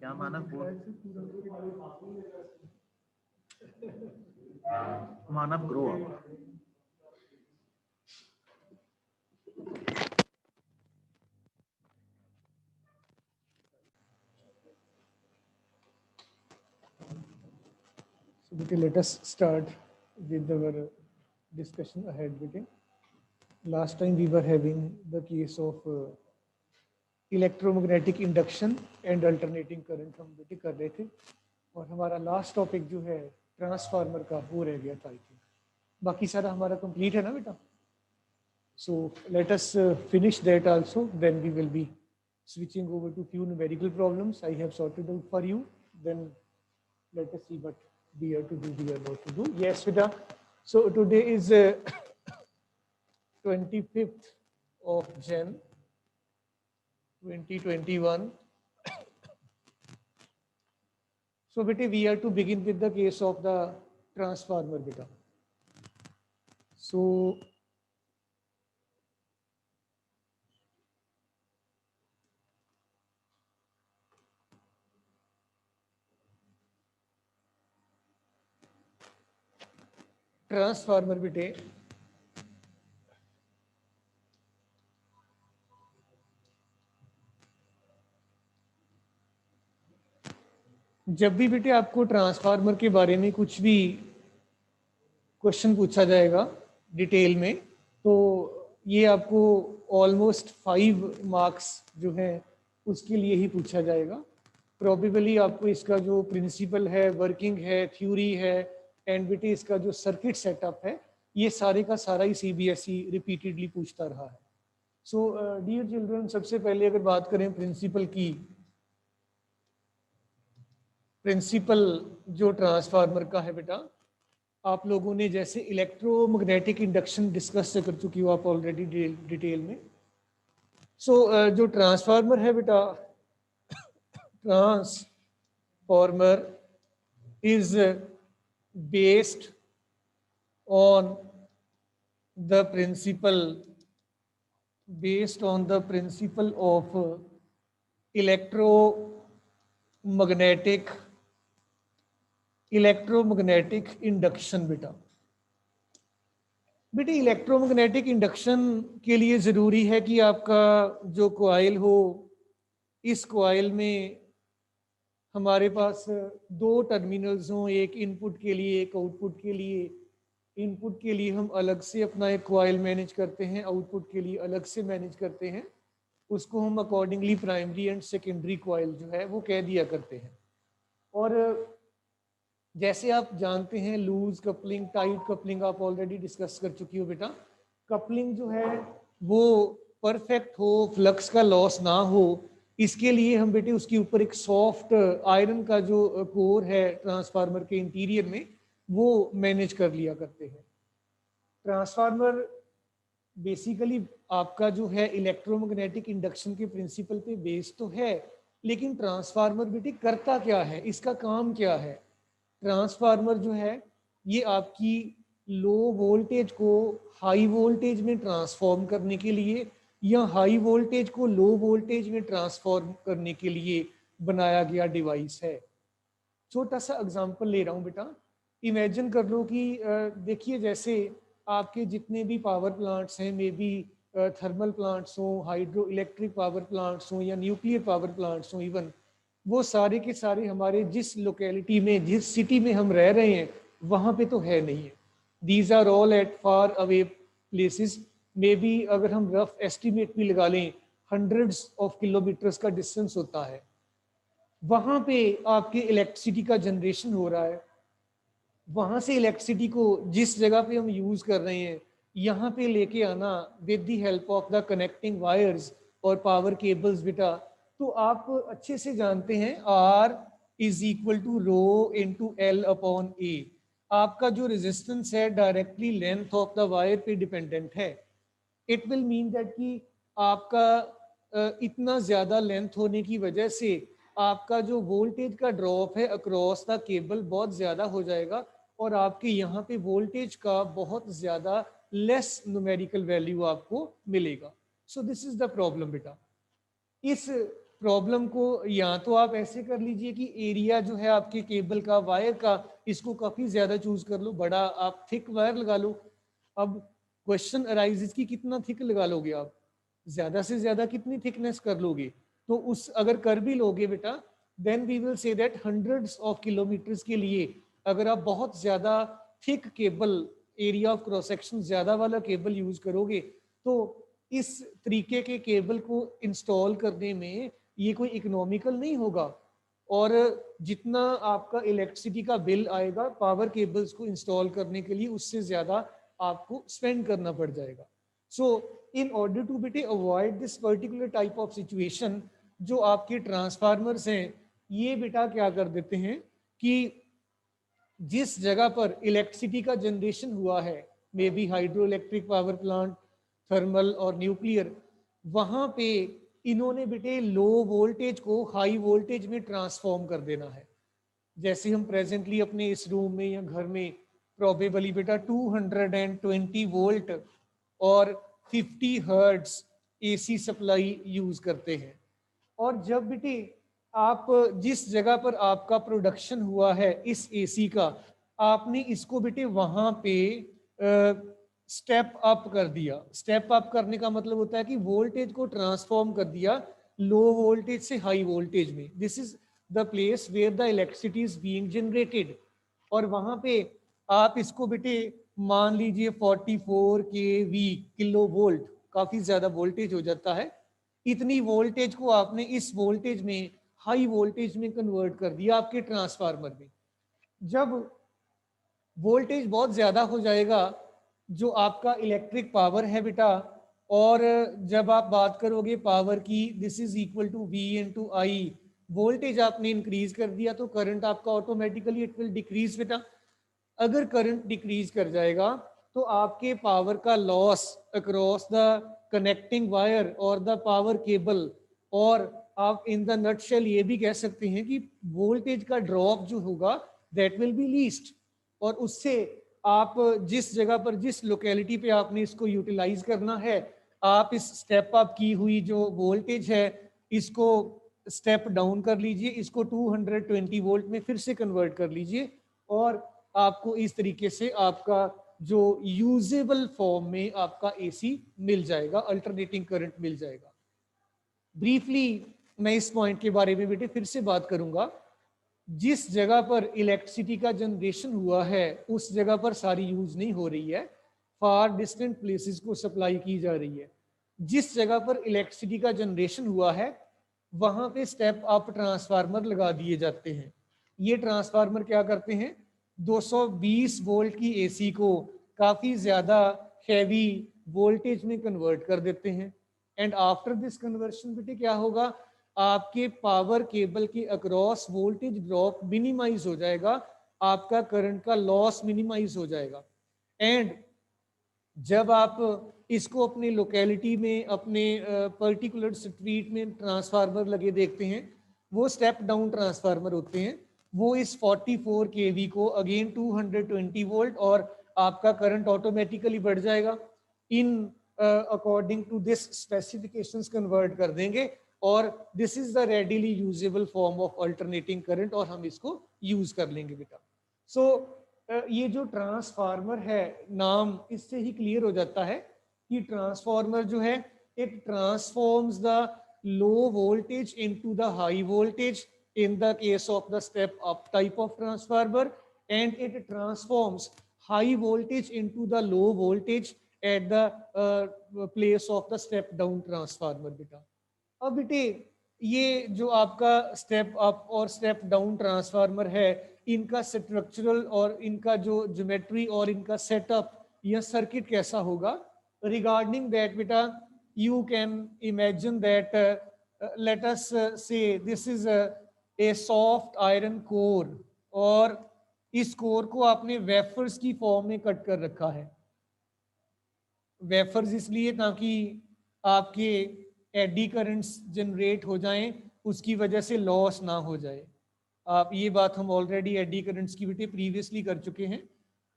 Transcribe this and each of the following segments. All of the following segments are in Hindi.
क्या मानव मानव ग्रो होगा। So let us start with our discussion ahead. Last time we were having the case of electromagnetic induction and alternating current हम बेटे कर रहे थे, और हमारा लास्ट टॉपिक जो है ट्रांसफार्मर का वो रह गया था। आई थिंक बाकी सारा हमारा कंप्लीट है ना बेटा। So let us finish that also, then we will be switching over to few numerical problems I have sorted out for you. Then let us see what we are to do, we are not to do. Yes beta, so today is 25th of Jan 2021. So beta, we are to begin with the case of the transformer beta. So transformer बेटे जब भी बेटे आपको ट्रांसफार्मर के बारे में कुछ भी क्वेश्चन पूछा जाएगा डिटेल में, तो ये आपको ऑलमोस्ट 5 मार्क्स जो है उसके लिए ही पूछा जाएगा। प्रोबेबली आपको इसका जो प्रिंसिपल है, वर्किंग है, थ्योरी है, एंड बेटे इसका जो सर्किट सेटअप है, ये सारे का सारा ही सीबीएसई रिपीटेडली पूछता रहा है। सो डियर चिल्ड्रन, सबसे पहले अगर बात करें प्रिंसिपल की, प्रिंसिपल जो ट्रांसफार्मर का है बेटा, आप लोगों ने जैसे इलेक्ट्रोमैग्नेटिक इंडक्शन डिस्कस कर चुकी हो आप ऑलरेडी डिटेल में। सो जो ट्रांसफार्मर है बेटा, transformer is based on the principle of electromagnetic induction बेटा। बेटे इलेक्ट्रोमैग्नेटिक इंडक्शन के लिए ज़रूरी है कि आपका जो कॉइल हो, इस कॉइल में हमारे पास 2 टर्मिनल्स हों, एक इनपुट के लिए एक आउटपुट के लिए। इनपुट के लिए हम अलग से अपना एक कॉइल मैनेज करते हैं, आउटपुट के लिए अलग से मैनेज करते हैं। उसको हम accordingly primary and secondary coil जो है वो कह दिया करते हैं। और जैसे आप जानते हैं लूज कपलिंग, टाइट कपलिंग आप ऑलरेडी डिस्कस कर चुकी हो बेटा। कपलिंग जो है वो परफेक्ट हो, फ्लक्स का लॉस ना हो, इसके लिए हम बेटे उसके ऊपर एक सॉफ्ट आयरन का जो कोर है ट्रांसफार्मर के इंटीरियर में, वो मैनेज कर लिया करते हैं। ट्रांसफार्मर बेसिकली आपका जो है इलेक्ट्रोमैग्नेटिक इंडक्शन के प्रिंसिपल पे बेस्ड तो है, लेकिन ट्रांसफार्मर बेटे करता क्या है, इसका काम क्या है? ट्रांसफार्मर जो है ये आपकी लो वोल्टेज को हाई वोल्टेज में ट्रांसफॉर्म करने के लिए या हाई वोल्टेज को लो वोल्टेज में ट्रांसफॉर्म करने के लिए बनाया गया डिवाइस है। छोटा सा एग्जांपल ले रहा हूँ बेटा। इमेजिन कर लो कि देखिए जैसे आपके जितने भी पावर प्लांट्स हैं, मे बी थर्मल प्लांट्स हों, हाइड्रो इलेक्ट्रिक पावर प्लांट्स हों या न्यूक्लियर पावर प्लांट्स हों, इवन वो सारे के सारे हमारे जिस लोकेलिटी में, जिस सिटी में हम रह रहे हैं वहाँ पे तो है नहीं है। These are all at far away places. Maybe अगर हम रफ एस्टिमेट भी लगा लें, हंड्रेड्स ऑफ किलोमीटर्स का डिस्टेंस होता है। वहाँ पे आपके इलेक्ट्रिसिटी का जनरेशन हो रहा है, वहाँ से इलेक्ट्रिसिटी को जिस जगह पे हम यूज़ कर रहे हैं यहाँ पे लेके आना with the help of the connecting wires और पावर केबल्स बेटा, तो आप अच्छे से जानते हैं R is equal to rho into L upon A। आपका जो रेजिस्टेंस है directly length of the wire पे डिपेंडेंट है। इट विल मीन दैट कि आपका इतना ज़्यादा लेंथ होने की वजह से आपका जो वोल्टेज का ड्रॉप है अक्रॉस द केबल बहुत ज़्यादा हो जाएगा, और आपके यहाँ पे वोल्टेज का बहुत ज़्यादा लेस न्यूमेरिकल वैल्यू आपको मिलेगा। सो दिस इज द प्रॉब्लम बेटा। इस प्रॉब्लम को या तो आप ऐसे कर लीजिए कि एरिया जो है आपके केबल का, वायर का, इसको काफ़ी ज़्यादा चूज कर लो, बड़ा आप थिक वायर लगा लो। अब क्वेश्चन अराइजेस कि कितना थिक लगा लोगे आप, ज़्यादा से ज़्यादा कितनी थिकनेस कर लोगे। तो उस अगर कर भी लोगे बेटा, then we will say that hundreds of kilometres के लिए अगर आप बहुत ज़्यादा thick cable, area of cross section ज़्यादा वाला केबल यूज़ करोगे, तो इस तरीके के केबल को इंस्टॉल करने में ये कोई इकोनॉमिकल नहीं होगा, और जितना आपका इलेक्ट्रिसिटी का बिल आएगा पावर केबल्स को इंस्टॉल करने के लिए, उससे ज़्यादा आपको स्पेंड करना पड़ जाएगा। सो इन ऑर्डर टू बेटे avoid this particular type of situation, जो आपके ट्रांसफार्मर्स हैं ये बेटा क्या कर देते हैं कि जिस जगह पर इलेक्ट्रिसिटी का जनरेशन हुआ है, may be hydro electric power plant, thermal और न्यूक्लियर, वहां पे इन्होंने बेटे लो वोल्टेज को हाई वोल्टेज में ट्रांसफॉर्म कर देना है। जैसे हम प्रेजेंटली अपने इस रूम में या घर में प्रोबेबली बेटा 220 वोल्ट और 50 हर्ट्ज एसी सप्लाई यूज करते हैं। और जब बेटे आप जिस जगह पर आपका प्रोडक्शन हुआ है इस एसी का, आपने इसको बेटे वहां पे स्टेप अप कर दिया। स्टेप अप करने का मतलब होता है कि वोल्टेज को ट्रांसफॉर्म कर दिया लो वोल्टेज से हाई वोल्टेज में। This is the place where the electricity is being generated. और वहां पे आप इसको बेटे मान लीजिए 44 केवी, किलो वोल्ट, काफी ज्यादा वोल्टेज हो जाता है। इतनी वोल्टेज को आपने इस वोल्टेज में हाई वोल्टेज में कन्वर्ट कर दिया आपके ट्रांसफार्मर में। जब वोल्टेज बहुत ज्यादा हो जाएगा जो आपका इलेक्ट्रिक पावर है बेटा, और जब आप बात करोगे पावर की, this is equal to V into I, voltage आपने इंक्रीज कर दिया तो करंट आपका ऑटोमेटिकली इट विल डिक्रीज बेटा। अगर करंट डिक्रीज कर जाएगा तो आपके पावर का loss across the connecting wire और द पावर केबल, और आप इन द नटशेल ये भी कह सकते हैं कि वोल्टेज का ड्रॉप जो होगा दैट विल बी लीस्ट। और उससे आप जिस जगह पर, जिस लोकेलिटी पे आपने इसको यूटिलाइज करना है, आप इस स्टेप अप की हुई जो वोल्टेज है इसको स्टेप डाउन कर लीजिए, इसको 220 वोल्ट में फिर से कन्वर्ट कर लीजिए, और आपको इस तरीके से आपका जो यूजेबल फॉर्म में आपका एसी मिल जाएगा, अल्टरनेटिंग करंट मिल जाएगा। ब्रीफली मैं इस पॉइंट के बारे में बेटे फिर से बात करूंगा। जिस जगह पर इलेक्ट्रिसिटी का जनरेशन हुआ है उस जगह पर सारी यूज नहीं हो रही है, फार डिस्टेंट प्लेसेस को सप्लाई की जा रही है। जिस जगह पर इलेक्ट्रिसिटी का जनरेशन हुआ है वहां पे स्टेप अप ट्रांसफार्मर लगा दिए जाते हैं। ये ट्रांसफार्मर क्या करते हैं, 220 वोल्ट की एसी को काफी ज्यादा हैवी वोल्टेज में कन्वर्ट कर देते हैं। एंड आफ्टर दिस कन्वर्शन बेटे क्या होगा, आपके पावर केबल के अक्रॉस वोल्टेज ड्रॉप मिनिमाइज हो जाएगा, आपका करंट का लॉस मिनिमाइज हो जाएगा। एंड जब आप इसको अपने लोकेलिटी में, अपने पर्टिकुलर स्ट्रीट में ट्रांसफार्मर लगे देखते हैं, वो स्टेप डाउन ट्रांसफार्मर होते हैं। वो इस 44 केवी को अगेन 220 वोल्ट और आपका करंट ऑटोमेटिकली बढ़ जाएगा, in according to this specifications convert कर देंगे, और this is the readily usable form of alternating current, और हम इसको यूज कर लेंगे बेटा। सो ये जो ट्रांसफार्मर है, नाम इससे ही क्लियर हो जाता है कि ट्रांसफार्मर जो है it transforms the low voltage into the high voltage in the case of the step up type of transformer, and it transforms high voltage into the low voltage at the place of the step down transformer बेटा। अब बेटे ये जो आपका स्टेप अप और स्टेप डाउन ट्रांसफार्मर है, इनका स्ट्रक्चरल और इनका जो ज्योमेट्री और इनका सेटअप या सर्किट कैसा होगा, रिगार्डिंग दैट बेटा you can imagine that let us say this is a soft iron core, और इस कोर को आपने वेफर्स की फॉर्म में कट कर रखा है। वेफर्स इसलिए ताकि आपके एडी करंट्स जनरेट हो जाएं, उसकी वजह से लॉस ना हो जाए। आप ये बात हम ऑलरेडी एडी करंट्स की बेटे प्रीवियसली कर चुके हैं।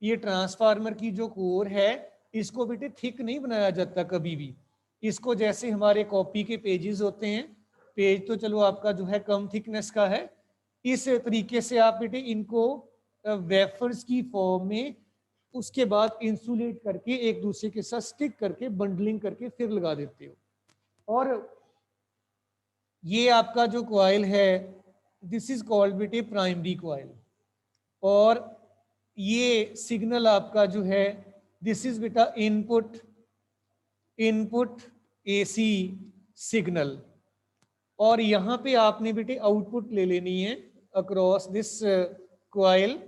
ये ट्रांसफार्मर की जो कोर है इसको बेटे थिक नहीं बनाया जाता कभी भी। इसको जैसे हमारे कॉपी के पेजेस होते हैं, पेज तो चलो आपका जो है कम थिकनेस का है, इस तरीके से आप बेटे इनको वेफर्स की फॉर्म में उसके बाद इंसुलेट करके एक दूसरे के साथ स्टिक करके बंडलिंग करके फिर लगा देते हो। और ये आपका जो कॉइल है दिस इज कॉल्ड बेटे प्राइमरी कॉइल। और ये सिग्नल आपका जो है दिस इज बेटा इनपुट एसी सिग्नल। और यहाँ पे आपने बेटे आउटपुट ले लेनी है अक्रॉस दिस कॉइल,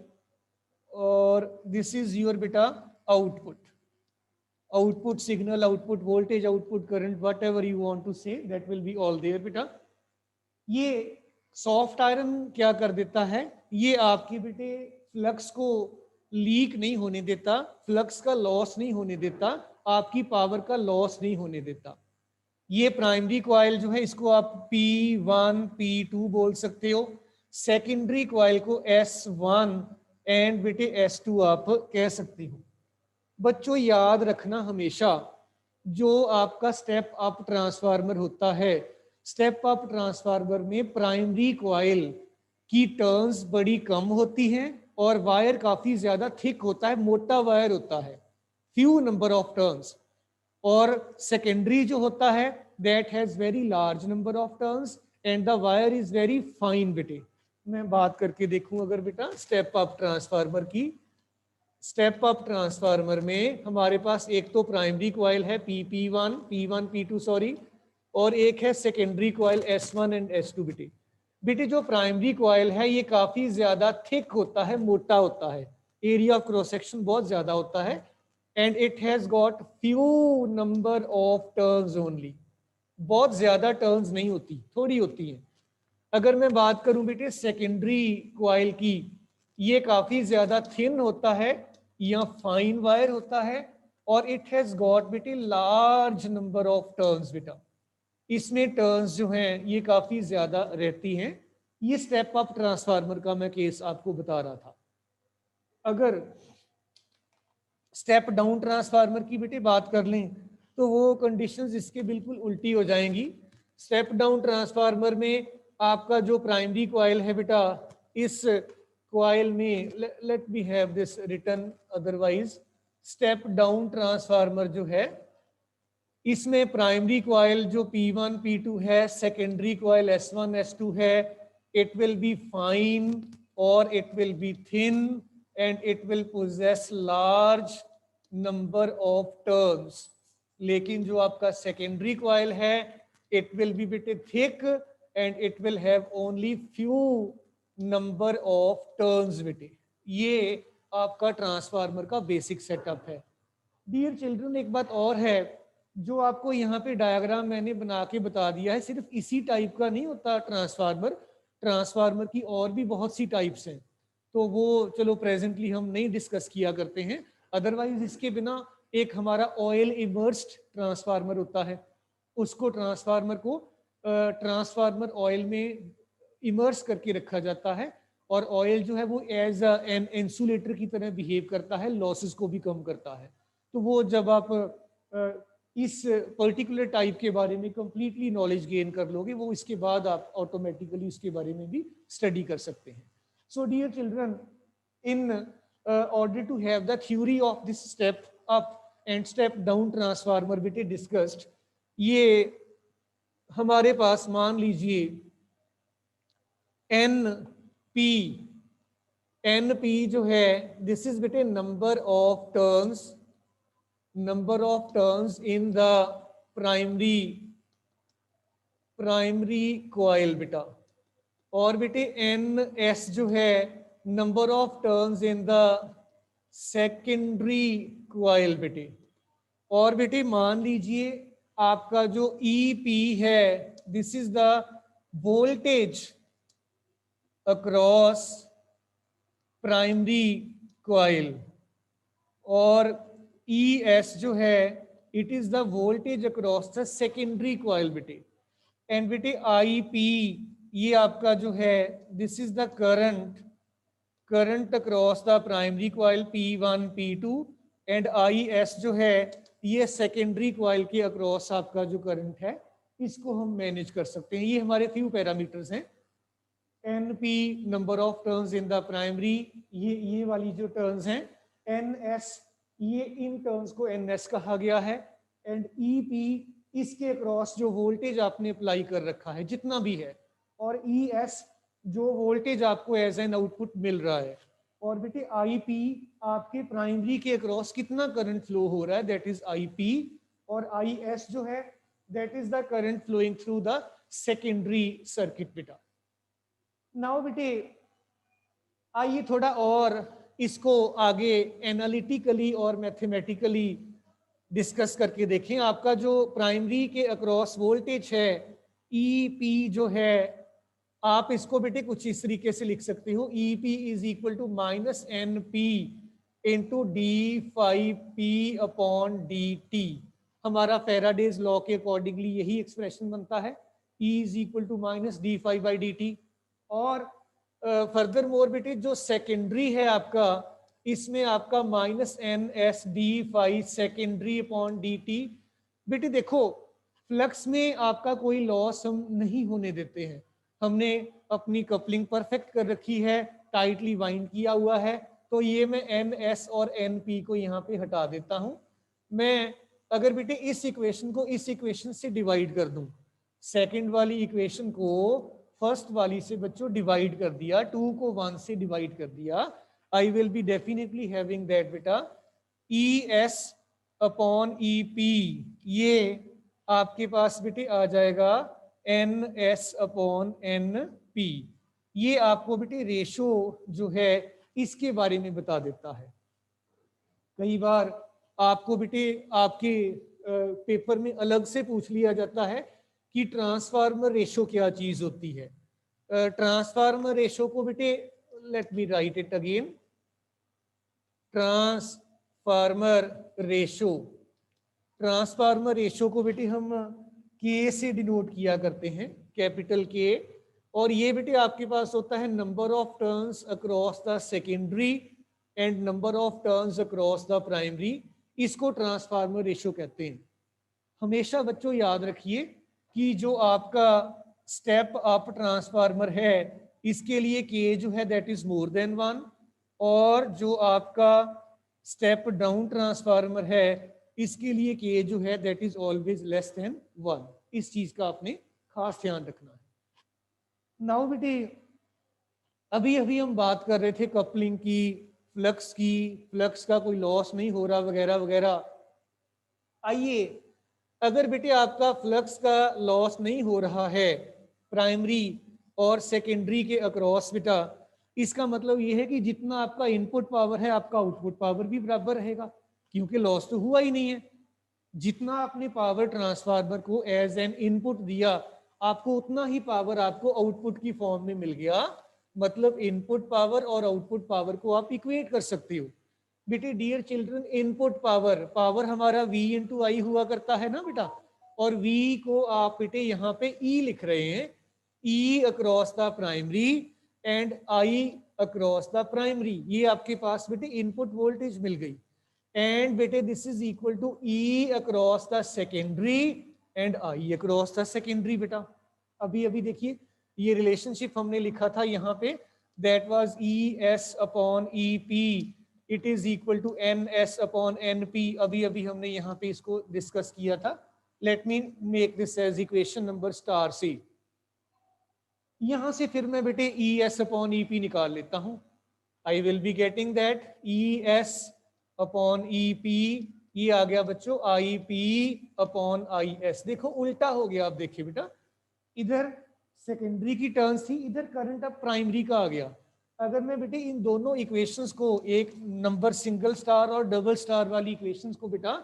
और दिस इज योर बेटा output signal, output voltage, output current, whatever you want to say that will be all there बेटा। ये सॉफ्ट आयरन क्या कर देता है, ये आपके बेटे फ्लक्स को लीक नहीं होने देता, फ्लक्स का लॉस नहीं होने देता, आपकी पावर का लॉस नहीं होने देता। ये प्राइमरी कॉइल जो है इसको आप P1 P2 बोल सकते हो। सेकेंडरी कॉइल को S1 एंड बेटे S2 आप कह सकते हो। बच्चों याद रखना हमेशा जो आपका स्टेप अप ट्रांसफार्मर होता है, स्टेप अप ट्रांसफार्मर में प्राइमरी कॉइल की टर्न्स बड़ी कम होती हैं और वायर काफी ज्यादा थिक होता है, मोटा वायर होता है, फ्यू नंबर ऑफ टर्न्स। और सेकेंडरी जो होता है that has very large number of turns and the wire is very fine बेटे। मैं बात करके देखूं अगर बेटा स्टेप अप ट्रांसफार्मर की, स्टेप अप ट्रांसफार्मर में हमारे पास एक तो प्राइमरी कॉइल है P1 P2 सॉरी, और एक है secondary coil S1 and S2 बेटे। बेटे जो प्राइमरी कॉइल है ये काफी ज्यादा थिक होता है, मोटा होता है, एरिया ऑफ क्रॉस सेक्शन बहुत ज्यादा होता है, and it has got few number of turns only. बहुत ज्यादा टर्न्स नहीं होती, थोड़ी होती है। अगर मैं बात करूं बेटे सेकेंडरी कॉइल की, ये काफी ज्यादा थिन होता है या फाइन वायर होता है, और इट हैज गॉट बेटे लार्ज नंबर ऑफ टर्न्स बेटा। इसमें टर्न्स जो हैं ये काफी ज्यादा रहती हैं। ये स्टेप अप ट्रांसफार्मर का मैं केस आपको बता रहा था। अगर स्टेप डाउन ट्रांसफार्मर की बेटे बात कर लें तो वो कंडीशंस इसके बिल्कुल उल्टी हो जाएंगी। स्टेप डाउन ट्रांसफार्मर में आपका जो प्राइमरी कॉइल है बेटा, इस कॉइल में let me have this written otherwise, step down transformer जो है इसमें प्राइमरी कॉइल जो P1 P2 है, सेकेंडरी कॉइल S1 S2 है, इट विल बी फाइन और it will be thin and it will possess large number of turns. लेकिन जो आपका सेकेंडरी कॉइल है it will be bit thick and it will have only few number of turns बेटे। ये आपका ट्रांसफार्मर का बेसिक सेटअप है। डियर चिल्ड्रन, एक बात और है, जो आपको यहाँ पे डायग्राम मैंने बना के बता दिया है सिर्फ इसी टाइप का नहीं होता ट्रांसफार्मर, ट्रांसफार्मर की और भी बहुत सी टाइप्स हैं, तो वो चलो प्रेजेंटली हम नहीं डिस्कस किया करते हैं। अदरवाइज इसके बिना एक हमारा ऑयल इमर्स्ड ट्रांसफार्मर होता है, उसको ट्रांसफार्मर ऑयल में इमर्स करके रखा जाता है, और ऑयल जो है वो एज एन इंसुलेटर की तरह बिहेव करता है, लॉसेस को भी कम करता है। तो वो जब आप इस पर्टिकुलर टाइप के बारे में कंप्लीटली नॉलेज गेन कर लोगे, वो इसके बाद आप ऑटोमेटिकली उसके बारे में भी स्टडी कर सकते हैं। So dear children, in order to have the theory of this step up and step down transformer बेटे डिस्कस्ड, ये हमारे पास मान लीजिए NP जो है दिस इज बेटे number of turns in the primary coil बेटा, और बेटे NS जो है number of turns in the secondary coil बेटे। और बेटे मान लीजिए आपका जो EP है this is the voltage across primary coil, और ES जो है it is the voltage across the secondary coil बेटे। एंड बेटे IP ये आपका जो है this is the current across the primary coil P1 P2 and IS जो है ये सेकेंडरी कॉइल के अक्रॉस आपका जो करंट है इसको हम मैनेज कर सकते हैं। ये हमारे फ्यू पैरामीटर्स हैं। NP number of turns in the primary, ये वाली जो टर्न्स हैं NS, ये इन टर्न्स को NS कहा गया है। एंड EP इसके अक्रॉस जो वोल्टेज आपने अप्लाई कर रखा है जितना भी है, और ES जो वोल्टेज आपको एज एन आउटपुट मिल रहा है। और बेटे IP आपके प्राइमरी के अक्रॉस कितना करंट फ्लो हो रहा है, दैट इज IP। और IS जो है that is the current flowing through the secondary circuit बेटा। नाउ बेटे आइए थोड़ा और इसको आगे एनालिटिकली और मैथमेटिकली डिस्कस करके देखें। आपका जो प्राइमरी के अक्रॉस वोल्टेज है EP जो है, आप इसको बेटे कुछ इस तरीके से लिख सकते हो, EP is equal to -NP into d5P upon dt। हमारा फैराडेज लॉ के अकॉर्डिंगली यही एक्सप्रेशन बनता है, E is equal to -d5/dt। और फर्दर मोर बेटे जो सेकेंडरी है आपका, इसमें आपका -NSD5 सेकेंडरी अपॉन dt। बेटे देखो फ्लक्स में आपका कोई लॉस हम नहीं होने देते हैं, हमने अपनी कपलिंग परफेक्ट कर रखी है, टाइटली वाइंड किया हुआ है। तो ये मैं NS और NP को यहाँ पे हटा देता हूँ। मैं अगर बेटे इस इक्वेशन को इस इक्वेशन से डिवाइड कर दूं, सेकंड वाली इक्वेशन को फर्स्ट वाली से बच्चों डिवाइड कर दिया, 2 को 1 से डिवाइड कर दिया, I will be definitely having that बेटा ES अपॉन EP, ये आपके पास बेटे आ जाएगा NS अपॉन NP। ये आपको बेटे रेशो जो है इसके बारे में बता देता है। कई बार आपको बेटे आपके पेपर में अलग से पूछ लिया जाता है कि ट्रांसफार्मर रेशो क्या चीज होती है। ट्रांसफार्मर रेशो को बेटे let me right it again, transformer ratio को बेटे हम K से डिनोट किया करते हैं, कैपिटल K। और ये बेटे आपके पास होता है number of turns across the secondary and number of turns across the primary, इसको ट्रांसफार्मर रेशो कहते हैं। हमेशा बच्चों याद रखिए कि जो आपका स्टेप अप ट्रांसफार्मर है इसके लिए K जो है दैट इज मोर देन 1, और जो आपका स्टेप डाउन ट्रांसफार्मर है इसके लिए K जो है that is always less than 1। इस चीज का आपने खास ध्यान रखना है। नाउ बेटे अभी हम बात कर रहे थे कपलिंग की, फ्लक्स का कोई लॉस नहीं हो रहा वगैरह वगैरह। आइए अगर बेटे आपका फ्लक्स का लॉस नहीं हो रहा है प्राइमरी और सेकेंडरी के अक्रॉस बेटा, इसका मतलब ये है कि जितना आपका इनपुट पावर है आपका आउटपुट पावर भी बराबर रहेगा, क्योंकि लॉस तो हुआ ही नहीं है। जितना आपने पावर ट्रांसफार्मर को एज एन इनपुट दिया आपको उतना ही पावर आपको आउटपुट की फॉर्म में मिल गया। मतलब इनपुट पावर और आउटपुट पावर को आप इक्वेट कर सकते हो। बेटे डियर चिल्ड्रन, इनपुट पावर हमारा V इंटू आई हुआ करता है ना बेटा, और V को आप बेटे यहाँ पे E लिख रहे हैं, E across the primary and I across the primary. ये आपके पास बेटे इनपुट वोल्टेज मिल गई। एंड बेटे this is equal to E across the secondary and I across the secondary. बेटा अभी देखिए ये रिलेशनशिप हमने लिखा था यहाँ पे, that was ES upon EP it is equal to NS upon NP। अभी हमने यहाँ पे इसको डिस्कस किया था। Let me make this as equation number star C। यहां से फिर मैं बेटे ES अपॉन EP निकाल लेता हूं। I will be getting that ES upon EP, ये आ गया बच्चों IP अपॉन IS। देखो उल्टा हो गया। अब देखिए बेटा इधर सेकेंडरी की टर्न्स थी, इधर करंट अब प्राइमरी का आ गया। अगर मैं बेटे इन दोनों इक्वेशंस को, एक नंबर सिंगल स्टार और डबल स्टार वाली इक्वेशंस को बेटा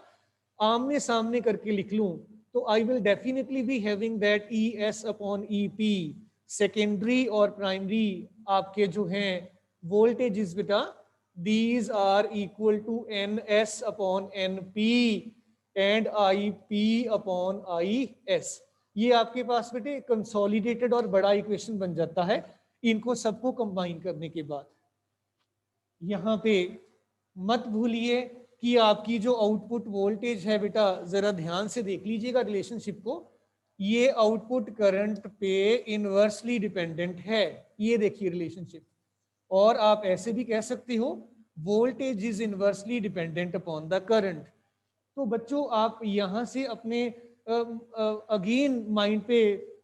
आमने सामने करके लिख लूं तो I will definitely be having that ES upon EP secondary और प्राइमरी आपके जो हैं वोल्टेजेस बेटा, these are equal to NS upon NP and IP upon IS। ये आपके पास बेटे कंसोलिडेटेड और बड़ा इक्वेशन बन जाता है इनको सबको कंबाइन करने के बाद। यहाँ पे मत भूलिए कि आपकी जो आउटपुट वोल्टेज है बेटा, जरा ध्यान से देख लीजिएगा रिलेशनशिप को, ये आउटपुट करंट पे इनवर्सली डिपेंडेंट है। ये देखिए रिलेशनशिप। और आप ऐसे भी कह सकते हो voltage is inversely dependent upon the current. तो बच्चों आप यहाँ से अपने अगेन माइंड पे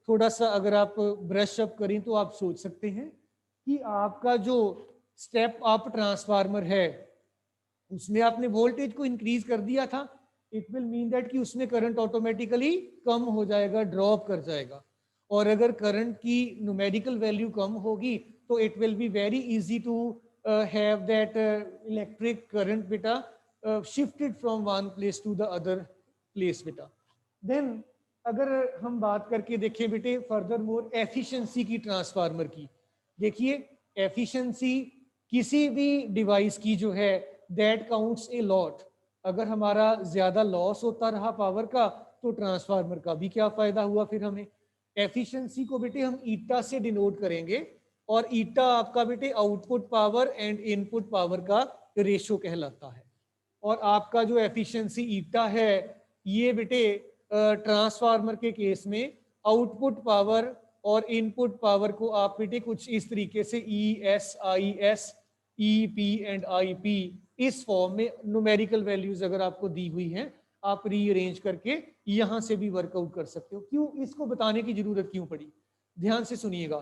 थोड़ा सा अगर आप ब्रश अप करें तो आप सोच सकते हैं कि आपका जो स्टेप अप ट्रांसफार्मर है उसमें आपने वोल्टेज को इंक्रीज कर दिया था, इट विल मीन दैट कि उसमें करंट ऑटोमेटिकली कम हो जाएगा, ड्रॉप कर जाएगा। और अगर करंट की न्यूमेरिकल वैल्यू कम होगी तो it will be very easy to have that electric current बेटा shifted from one place to the other place बेटा। देन अगर हम बात करके देखें बेटे फर्दर मोर एफिशिएंसी की ट्रांसफार्मर की, देखिए एफिशिएंसी किसी भी डिवाइस की जो है दैट काउंट्स ए लॉट। अगर हमारा ज्यादा लॉस होता रहा पावर का तो ट्रांसफार्मर का भी क्या फायदा हुआ फिर हमें। एफिशिएंसी को बेटे हम ईटा से डिनोट करेंगे और ईटा आपका बेटे output power and input power का रेशो कहलाता है। और आपका जो एफिशिएंसी ईटा है ये बेटे ट्रांसफार्मर के केस में आउटपुट पावर और इनपुट पावर को आप बेटे कुछ इस तरीके से ES, IS, EP and IP इस फॉर्म में न्यूमेरिकल वैल्यूज अगर आपको दी हुई हैं आप रीअरेंज करके यहां से भी वर्कआउट कर सकते हो। क्यों इसको बताने की जरूरत क्यों पड़ी, ध्यान से सुनिएगा।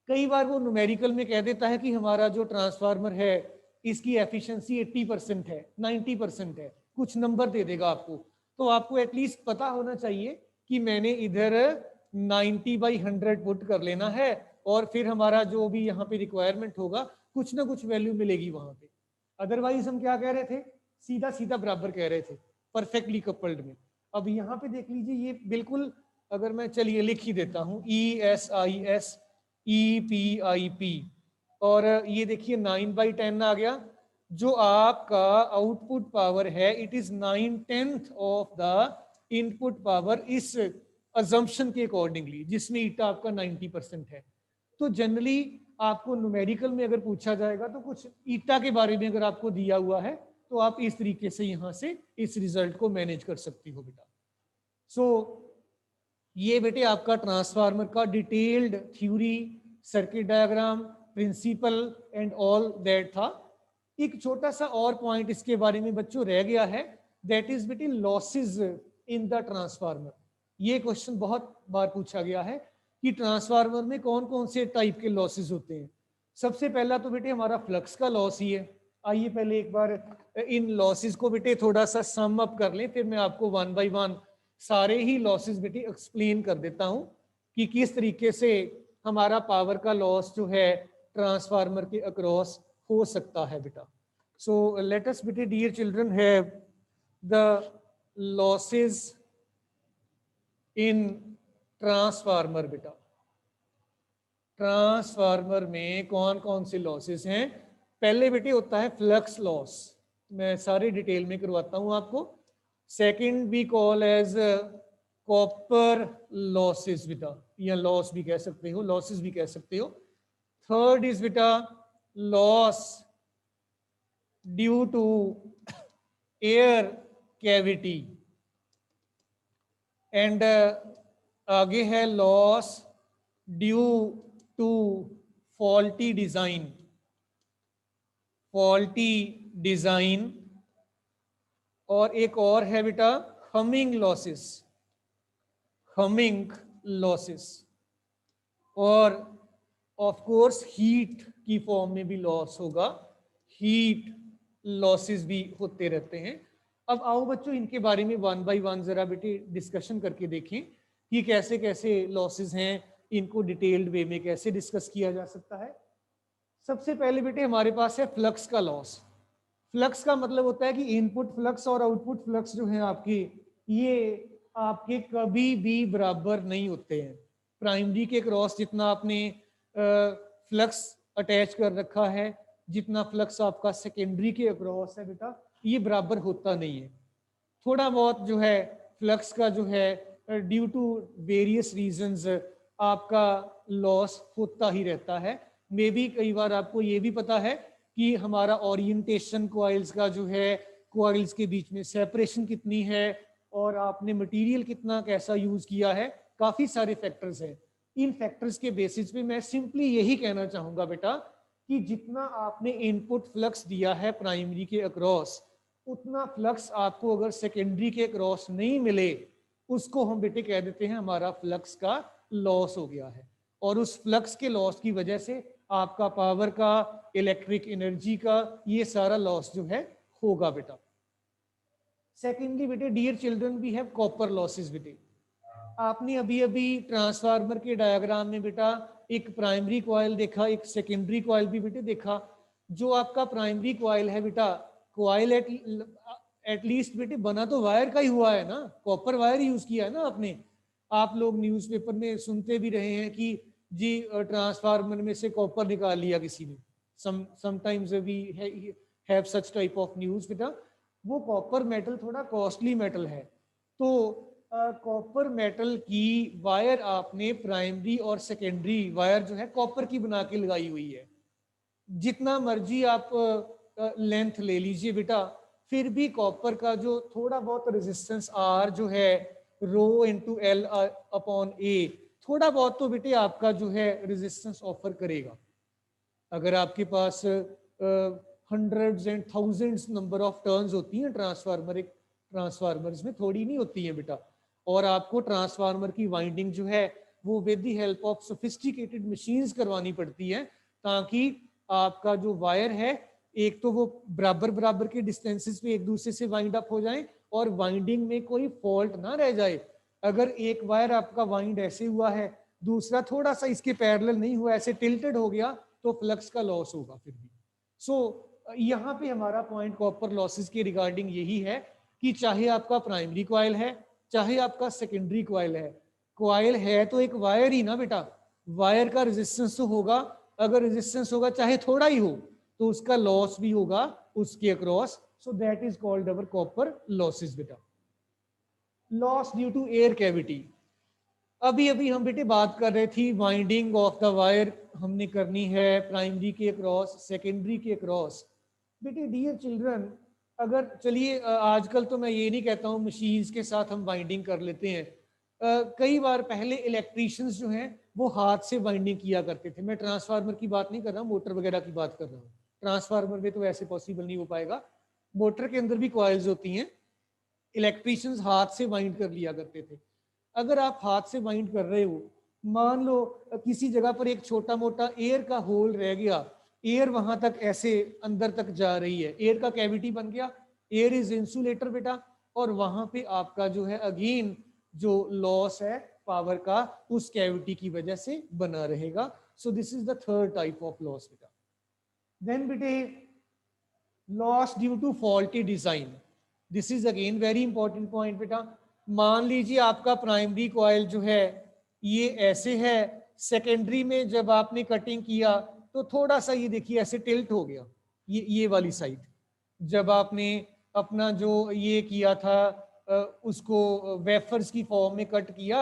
कई बार वो न्यूमेरिकल में कह देता है कि हमारा जो ट्रांसफार्मर है इसकी एफिशिएंसी 80% है, 90% है, कुछ नंबर दे देगा आपको। तो आपको एटलीस्ट पता होना चाहिए कि मैंने इधर 90/100 पुट कर लेना है और फिर हमारा जो भी यहाँ पे रिक्वायरमेंट होगा कुछ ना कुछ वैल्यू मिलेगी वहां पे। अदरवाइज हम क्या कह रहे थे, सीधा सीधा बराबर कह रहे थे परफेक्टली कपल्ड में। अब यहाँ पे देख लीजिए ये बिल्कुल, अगर मैं चलिए लिख ही देता हूँ ES, IS, EPIP और ये देखिए 9/10 आ गया। जो आपका आउटपुट पावर है it is 9/10 of the input power इस अजम्पशन के अकॉर्डिंगली जिसमें ईटा आपका 90% है। तो जनरली आपको न्यूमेरिकल में अगर पूछा जाएगा तो कुछ ईटा के बारे में अगर आपको दिया हुआ है तो आप इस तरीके से यहाँ से इस रिजल्ट को मैनेज कर सकती हो बेटा। सो ये बेटे आपका ट्रांसफार्मर का detailed theory, circuit diagram, principle and all that था। एक छोटा सा और पॉइंट इसके बारे में बच्चों रह गया है, that is between losses in the transformer. ये क्वेश्चन बहुत बार पूछा गया है कि ट्रांसफार्मर में कौन कौन से टाइप के लॉसेस होते हैं। सबसे पहला तो बेटे हमारा फ्लक्स का लॉस ही है। आइए पहले एक बार इन लॉसेस को बेटे थोड़ा सा सम अप कर लें, फिर मैं आपको 1 बाय 1 सारे ही लॉसेस बेटे एक्सप्लेन कर देता हूं कि किस तरीके से हमारा पावर का लॉस जो है ट्रांसफार्मर के अक्रॉस हो सकता है बेटा। सो लेट अस बेटे dear children have the losses in transformer बेटा। ट्रांसफार्मर में कौन कौन से लॉसेस हैं। पहले बेटे होता है फ्लक्स लॉस, मैं सारे डिटेल में करवाता हूं आपको। Second we call as copper losses बेटा, या लॉस भी कह सकते हो, लॉसेस भी कह सकते हो। थर्ड इज बेटा loss due to air cavity and आगे है loss due to faulty design, faulty design. और एक और है बेटा हमिंग लॉसेस, हमिंग लॉसेस। और ऑफ कोर्स हीट की फॉर्म में भी लॉस होगा, हीट लॉसेस भी होते रहते हैं। अब आओ बच्चों इनके बारे में 1 बाय 1 जरा बेटे डिस्कशन करके देखें कि कैसे कैसे लॉसेस हैं, इनको डिटेल्ड वे में कैसे डिस्कस किया जा सकता है। सबसे पहले बेटे हमारे पास है फ्लक्स का लॉस। फ्लक्स का मतलब होता है कि इनपुट फ्लक्स और आउटपुट फ्लक्स जो है आपके, ये आपके कभी भी बराबर नहीं होते हैं। प्राइमरी के क्रॉस जितना आपने फ्लक्स अटैच कर रखा है, जितना फ्लक्स आपका सेकेंडरी के अक्रॉस है बेटा, ये बराबर होता नहीं है। थोड़ा बहुत जो है फ्लक्स का जो है ड्यू टू वेरियस रीजंस आपका लॉस होता ही रहता है। मे बी कई बार आपको ये भी पता है कि हमारा ओरिएंटेशन कॉइल्स का जो है, कॉइल्स के बीच में सेपरेशन कितनी है और आपने मटेरियल कितना कैसा यूज किया है, काफी सारे फैक्टर्स हैं। इन फैक्टर्स के बेसिस पे मैं सिंपली यही कहना चाहूंगा बेटा कि जितना आपने इनपुट फ्लक्स दिया है प्राइमरी के अक्रॉस, उतना फ्लक्स आपको अगर सेकेंडरी के अक्रॉस नहीं मिले, उसको हम बेटे कह देते हैं हमारा फ्लक्स का लॉस हो गया है। और उस फ्लक्स के लॉस की वजह से आपका पावर का, इलेक्ट्रिक एनर्जी का, ये सारा लॉस जो है होगा बेटा। सेकेंडली बेटे dear children we have copper losses बेटे। आपने अभी अभी ट्रांसफार्मर के डायग्राम में बेटा एक प्राइमरी कॉइल देखा, एक सेकेंडरी कॉइल भी बेटे देखा। जो आपका प्राइमरी कॉइल है बेटा, कॉइल एटलीस्ट बेटे बना तो वायर का ही हुआ है ना, कॉपर वायर यूज किया है ना आपने। आप लोग न्यूज़पेपर में सुनते भी रहे हैं कि जी ट्रांसफार्मर में से कॉपर निकाल लिया किसी ने। Sometimes we have such type of news बेटा। वो कॉपर मेटल थोड़ा कॉस्टली मेटल है, तो कॉपर मेटल की वायर आपने प्राइमरी और सेकेंडरी वायर जो है कॉपर की बना के लगाई हुई है। जितना मर्जी आप लेंथ ले लीजिए बेटा, फिर भी कॉपर का जो थोड़ा बहुत रेजिस्टेंस आर जो है रो इंटू एल अपॉन ए, थोड़ा बहुत तो बेटे आपका जो है रेजिस्टेंस ऑफर करेगा। अगर आपके पास hundreds and thousands number of turns होती हैं ट्रांसफार्मर, एक ट्रांसफार्मर्स में थोड़ी नहीं होती है बेटा। और आपको ट्रांसफार्मर की वाइंडिंग जो है वो with the help of sophisticated machines करवानी पड़ती है, ताकि आपका जो वायर है एक तो वो बराबर बराबर के डिस्टेंसेस पे एक दूसरे से वाइंड अप हो जाए और वाइंडिंग में कोई फॉल्ट ना रह जाए। अगर एक वायर आपका वाइंड ऐसे हुआ है, दूसरा थोड़ा सा इसके पैरेलल नहीं हुआ, ऐसे टिल्टेड हो गया, तो फ्लक्स का लॉस होगा फिर भी। सो यहाँ पे हमारा पॉइंट कॉपर लॉसेस के रिगार्डिंग यही है कि चाहे आपका प्राइमरी कॉइल है, चाहे आपका सेकेंडरी कॉइल है, कॉइल है तो एक वायर ही ना बेटा, वायर का रेजिस्टेंस तो होगा। अगर रेजिस्टेंस होगा चाहे थोड़ा ही हो, तो उसका लॉस भी होगा उसके across. So that is called our copper losses बेटा। Loss due to air cavity, अभी अभी हम बेटे बात कर रहे थी वाइंडिंग ऑफ द वायर हमने करनी है प्राइमरी के अक्रॉस, सेकेंडरी के अक्रॉस। बेटे डियर चिल्ड्रन, अगर चलिए आजकल तो मैं ये नहीं कहता हूँ मशीन्स के साथ हम वाइंडिंग कर लेते हैं। कई बार पहले इलेक्ट्रीशियंस जो हैं वो हाथ से वाइंडिंग किया करते थे। मैं ट्रांसफार्मर की बात नहीं कर रहा हूँ, मोटर वगैरह की बात कर रहा हूँ। ट्रांसफार्मर में तो ऐसे पॉसिबल नहीं हो पाएगा, मोटर के अंदर भी कॉइल्स होती हैं, इलेक्ट्रीशियंस हाथ से वाइंड कर लिया करते थे। अगर आप हाथ से वाइंड कर रहे हो, मान लो किसी जगह पर एक छोटा मोटा एयर का होल रह गया, एयर वहां तक ऐसे अंदर तक जा रही है, एयर का कैविटी बन गया, एयर इज इंसुलेटर बेटा, और वहां पे आपका जो है अगेन जो लॉस है पावर का उस कैविटी की वजह से बना रहेगा। So this is the third type of loss बेटा। देन बेटे loss due to faulty design, this is again very important point बेटा। मान लीजिए आपका प्राइमरी कॉइल जो है ये ऐसे है, सेकेंडरी में जब आपने कटिंग किया तो थोड़ा सा ये देखिए ऐसे टिल्ट हो गया, ये वाली साइड। जब आपने अपना जो ये किया था उसको वेफर्स की फॉर्म में कट किया,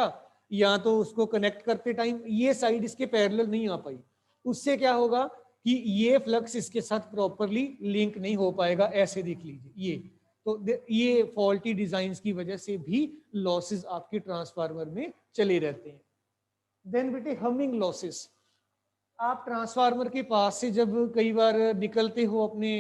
या तो उसको कनेक्ट करते टाइम ये साइड इसके पैरेलल नहीं आ पाई, उससे क्या होगा कि ये फ्लक्स इसके साथ प्रॉपरली लिंक नहीं हो पाएगा। ऐसे देख लीजिए ये, तो ये फॉल्टी डिजाइन की वजह से भी लॉसेस आपके ट्रांसफार्मर में चले रहते हैं। देन बेटे हमिंग लॉसेस, आप ट्रांसफार्मर के पास से जब कई बार निकलते हो अपने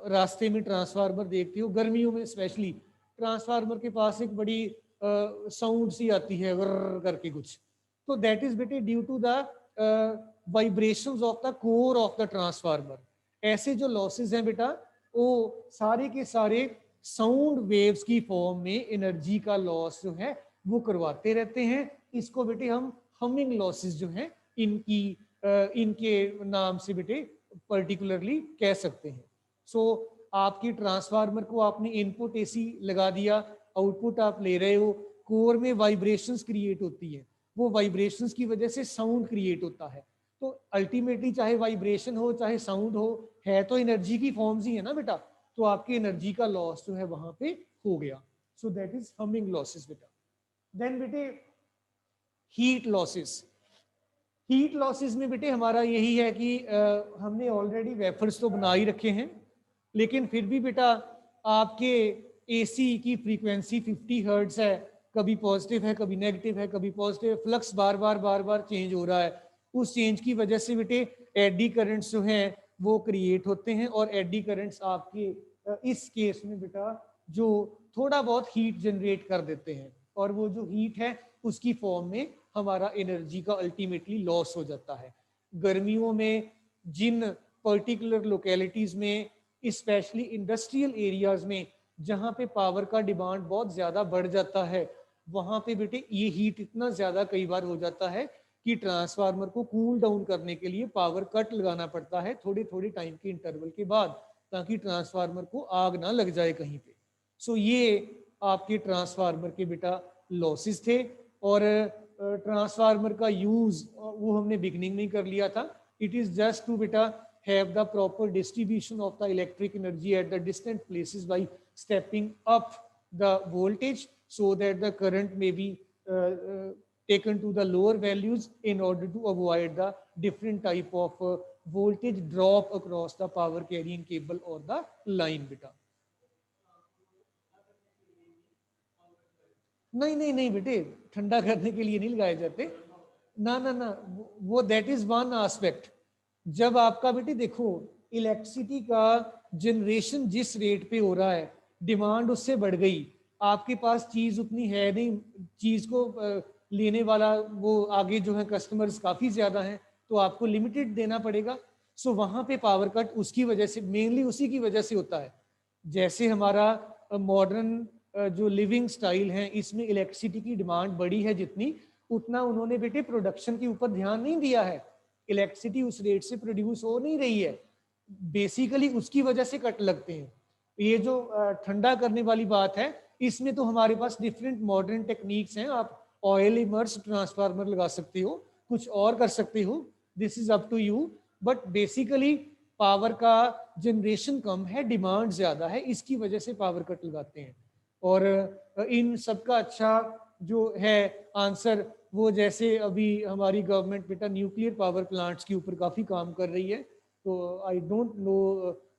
रास्ते में ट्रांसफार्मर देखते हो, गर्मियों में स्पेशली ट्रांसफार्मर के पास एक बड़ी साउंड सी आती है वर्र करके कुछ, तो दैट इज बेटे due to the vibrations of the core of the transformer. ऐसे जो लॉसेस हैं बेटा वो सारे के सारे साउंड वेव्स की फॉर्म में एनर्जी का लॉस जो है वो करवाते रहते हैं। इसको बेटे हम हमिंग लॉसेस जो हैं इनके नाम से बेटे पर्टिकुलरली कह सकते हैं। सो आपकी ट्रांसफार्मर को आपने इनपुट एसी लगा दिया, आउटपुट आप ले रहे हो, कोर में वाइब्रेशंस क्रिएट होती है, वो वाइब्रेशंस की वजह से साउंड क्रिएट होता है। तो अल्टीमेटली चाहे वाइब्रेशन हो चाहे साउंड हो, है तो एनर्जी की फॉर्म्स ही है ना बेटा, तो आपकी एनर्जी का लॉस जो है वहां पे हो गया। सो दैट इज हमिंग लॉसेस बेटा। देन बेटे हीट लॉसेस। हीट लॉसेस में बेटे हमारा यही है कि हमने ऑलरेडी वेफर्स तो बना ही रखे हैं, लेकिन फिर भी बेटा आपके एसी की फ्रीक्वेंसी 50 हर्ट्ज है, कभी पॉजिटिव है कभी नेगेटिव है, कभी पॉजिटिव, फ्लक्स बार बार चेंज हो रहा है। उस चेंज की वजह से बेटे एडी करंट्स जो हैं वो क्रिएट होते हैं, और एडी करंट्स आपके इस केस में बेटा जो थोड़ा बहुत हीट जनरेट कर देते हैं, और वो जो हीट है उसकी फॉर्म में हमारा एनर्जी का अल्टीमेटली लॉस हो जाता है। गर्मियों में जिन पर्टिकुलर लोकेलिटीज में, स्पेशली इंडस्ट्रियल एरियाज में जहाँ पे पावर का डिमांड बहुत ज़्यादा बढ़ जाता है, वहाँ पे बेटे ये हीट इतना ज़्यादा कई बार हो जाता है कि ट्रांसफार्मर को कूल डाउन करने के लिए पावर कट लगाना पड़ता है थोड़े थोड़े टाइम के इंटरवल के बाद, ताकि ट्रांसफार्मर को आग ना लग जाए कहीं पे। सो ये आपके ट्रांसफार्मर के बेटा लॉसेस थे। और ट्रांसफार्मर का यूज वो हमने बिगनिंग में कर लिया था। इट इज जस्ट टू बेटा have the proper distribution of the electric energy at the distant places by stepping up the voltage so that the current may be taken to the lower values in order to avoid the different type of voltage drop across the power carrying cable or the line beta। नहीं नहीं नहीं बेटे, ठंडा करने के लिए नहीं लगाए जाते, ना ना ना, वो दैट इज वन एस्पेक्ट। जब आपका बेटे देखो इलेक्ट्रिसिटी का जनरेशन जिस रेट पे हो रहा है, डिमांड उससे बढ़ गई, आपके पास चीज उतनी है नहीं, चीज को लेने वाला वो आगे जो है कस्टमर्स काफी ज्यादा हैं, तो आपको लिमिटेड देना पड़ेगा। सो वहां पे पावर कट उसकी वजह से, मेनली उसी की वजह से होता है। जैसे हमारा मॉडर्न जो लिविंग स्टाइल है, इसमें इलेक्ट्रिसिटी की डिमांड बढ़ी है जितनी, उतना उन्होंने बेटे प्रोडक्शन के ऊपर ध्यान नहीं दिया है। इलेक्ट्रिसिटी उस रेट से प्रोड्यूस हो नहीं रही है, बेसिकली उसकी वजह से कट लगते हैं। ये जो ठंडा करने वाली बात है, इसमें तो हमारे पास डिफरेंट मॉडर्न टेक्निक्स हैं। आप ऑयल इमर्स ट्रांसफार्मर लगा सकते हो, कुछ और कर सकते हो, this is up to you. But basically power का जनरेशन कम है, डिमांड ज्यादा है, इसकी वजह से पावर कट लगाते हैं। और इन सबका अच्छा जो है आंसर, वो जैसे अभी हमारी गवर्नमेंट बेटा न्यूक्लियर पावर प्लांट्स के ऊपर काफ़ी काम कर रही है, तो I don't know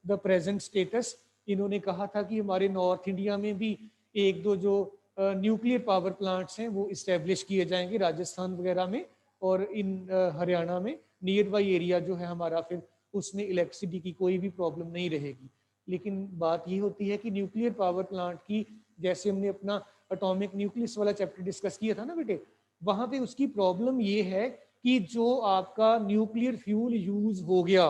the present status. इन्होंने कहा था कि हमारे नॉर्थ इंडिया में भी एक दो जो न्यूक्लियर पावर प्लांट्स हैं वो इस्टेब्लिश किए जाएंगे, राजस्थान वगैरह में, और इन हरियाणा में नियर बाई एरिया जो है हमारा, फिर उसमें इलेक्ट्रिसिटी की कोई भी प्रॉब्लम नहीं रहेगी। लेकिन बात ये होती है कि न्यूक्लियर पावर प्लांट की, जैसे हमने अपना एटॉमिक न्यूक्लियस वाला चैप्टर डिस्कस किया था ना बेटे, वहां पे उसकी प्रॉब्लम ये है कि जो आपका न्यूक्लियर फ्यूल यूज हो गया,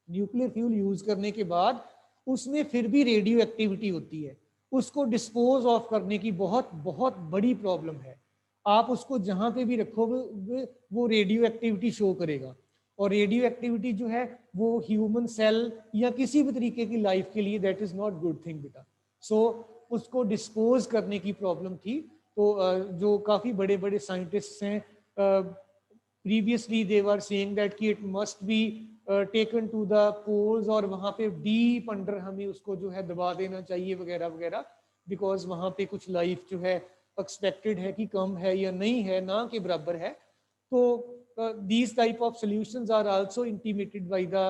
न्यूक्लियर फ्यूल यूज करने के बाद उसमें फिर भी रेडियो एक्टिविटी होती है, उसको डिस्पोज ऑफ करने की बहुत बहुत बड़ी प्रॉब्लम है। आप उसको जहां पे भी रखोगे वो रेडियो एक्टिविटी शो करेगा, और रेडियो एक्टिविटी जो है वो ह्यूमन सेल या किसी भी तरीके की लाइफ के लिए that is not good thing बेटा। सो उसको डिस्पोज करने की प्रॉब्लम थी। तो जो काफी बड़े बड़े साइंटिस्ट हैं, previously they were saying that कि it must be taken to the poles, और वहां पे डीप अंडर हमें उसको जो है दबा देना चाहिए वगैरह वगैरह, बिकॉज वहां पे कुछ लाइफ जो है एक्सपेक्टेड है कि कम है या नहीं है, ना के बराबर है। तो these type of solutions are also intimated by the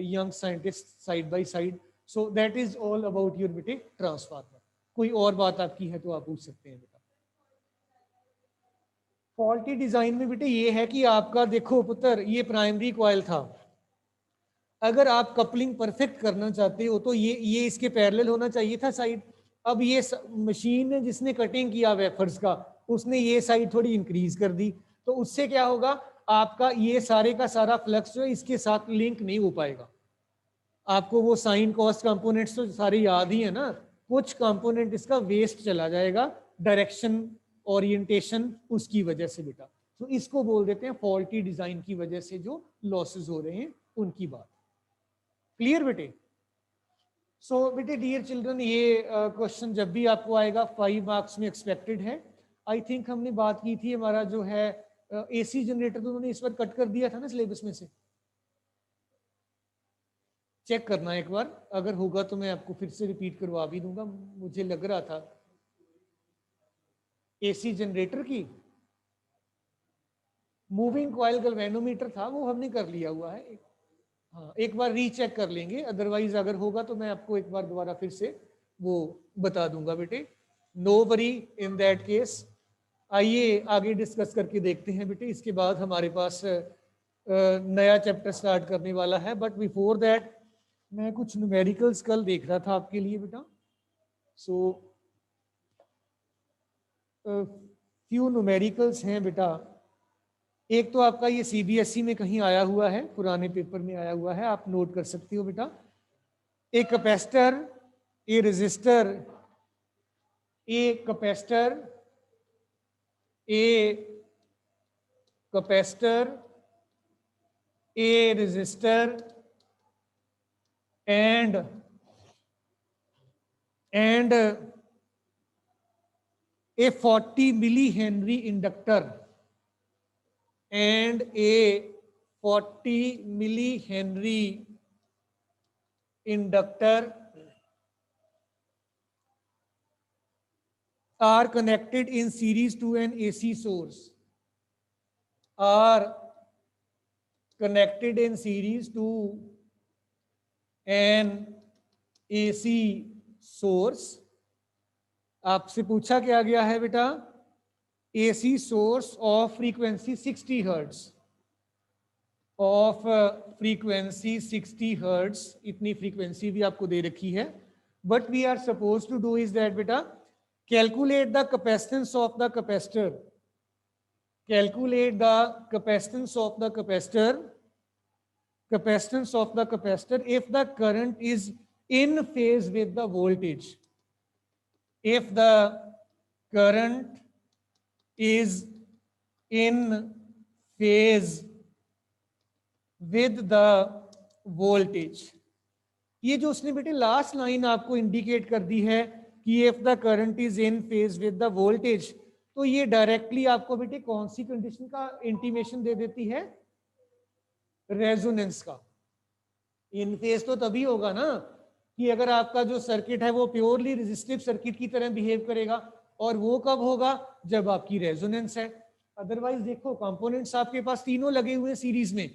young scientists side by side. So that is all about your बेटे ट्रांसफार्मर। कोई और बात आपकी है तो आप पूछ सकते हैं बेटा। फॉल्टी डिजाइन में बेटे ये है कि आपका देखो पुत्र, ये प्राइमरी कॉइल था, अगर आप कपलिंग परफेक्ट करना चाहते हो तो ये इसके पैरेलल होना चाहिए था साइड। अब ये मशीन ने जिसने कटिंग किया वेफर्स का, उसने ये साइड थोड़ी इंक्रीज कर दी, तो उससे क्या होगा, आपका ये सारे का सारा फ्लक्स जो है इसके साथ लिंक नहीं हो पाएगा। आपको वो साइन कॉस्ट कंपोनेंट्स तो सारे याद ही है ना, कुछ कंपोनेंट इसका वेस्ट चला जाएगा, डायरेक्शन ओरिएंटेशन उसकी वजह से बेटा। तो इसको बोल देते हैं फॉल्टी डिजाइन की वजह से जो लॉसेस हो रहे हैं उनकी बात। क्लियर बेटे? सो बेटे डियर चिल्ड्रन, ये क्वेश्चन जब भी आपको आएगा 5 मार्क्स में एक्सपेक्टेड है। आई थिंक हमने बात की थी, हमारा जो है एसी जनरेटर तो उन्होंने इस बार कट कर दिया था ना सिलेबस में से, चेक करना एक बार, अगर होगा तो मैं आपको फिर से रिपीट करवा भी दूंगा, मुझे लग रहा था। एसी जनरेटर की मूविंग कॉइल गैल्वेनोमीटर था, वो हमने कर लिया हुआ है। हाँ, एक बार रीचेक कर लेंगे, अदरवाइज अगर होगा तो मैं आपको एक बार दोबारा फिर से वो बता दूंगा बेटे, no worry in that case. आइए आगे डिस्कस करके देखते हैं बेटे, इसके बाद हमारे पास नया चैप्टर स्टार्ट करने वाला है। बट बिफोर दैट मैं कुछ न्यूमेरिकल्स कल देख रहा था आपके लिए बेटा। सो फ्यू न्यूमेरिकल्स हैं बेटा। एक तो आपका ये सीबीएसई में कहीं आया हुआ है, पुराने पेपर में आया हुआ है, आप नोट कर सकते हो बेटा। A capacitor, a resistor, a capacitor, a capacitor, a resistor and a 40 millihenry inductor and a 40 millihenry inductor are connected in series to an AC source, are connected in series to an AC source। आपसे पूछा क्या गया है बेटा, AC source of frequency 60 hertz, of frequency 60 hertz, इतनी frequency भी आपको दे रखी है। What we are supposed to do is that बेटा, calculate the capacitance of the capacitor, calculate the capacitance of the capacitor, capacitance of the capacitor if the current is in phase with the voltage, if the current is in phase with the voltage। ये जो उसने बेटे लास्ट लाइन आपको इंडिकेट कर दी है कि if the current is in phase with the voltage, तो ये डायरेक्टली आपको बेटे कौन सी कंडीशन का इंटीमेशन दे देती है, रेजोनेंस का। इन फेज तो तभी होगा ना कि अगर आपका जो सर्किट है वो प्योरली रेजिस्टिव सर्किट की तरह बिहेव करेगा, और वो कब होगा, जब आपकी रेजोनेंस है। अदरवाइज देखो कंपोनेंट्स आपके पास तीनों लगे हुए हैं सीरीज में,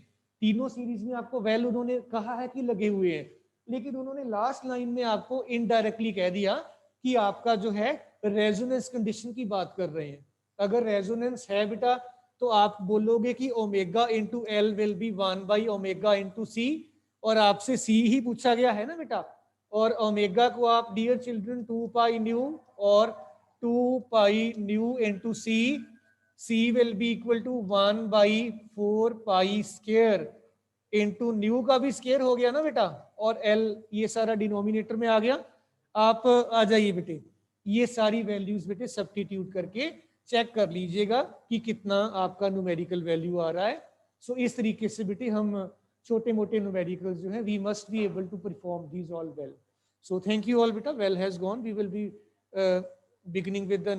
तीनों सीरीज में आपको वेल उन्होंने कहा है कि लगे हुए हैं, लेकिन उन्होंने लास्ट लाइन में आपको इनडायरेक्टली कह दिया कि आपका जो है रेजोनेंस कंडीशन की बात कर रहे हैं। अगर रेजोनेंस है बेटा तो आप बोलोगे कि omega into L will be 1/ओमेगा इंटू सी, और आपसे सी ही पूछा गया है ना बेटा, और ओमेगा को आप डियर चिल्ड्रन 2 पाई न्यू और 2 pi nu into C, C will be equal to 1/4 pi square into nu का भी स्क्वायर हो गया ना बेटा, और एल ये सारा डिनोमिनेटर में आ गया। आप आ जाइए बेटे, ये सारी वैल्यूज बेटे सब्स्टिट्यूट करके चेक कर लीजिएगा कि कितना आपका न्यूमेरिकल वैल्यू आ रहा है। सो इस तरीके से बेटे हम छोटे मोटे न्यूमेरिकल्स जो है we must be able to perform these all well. So thank you all बेटा, well has gone, we will be beginning with the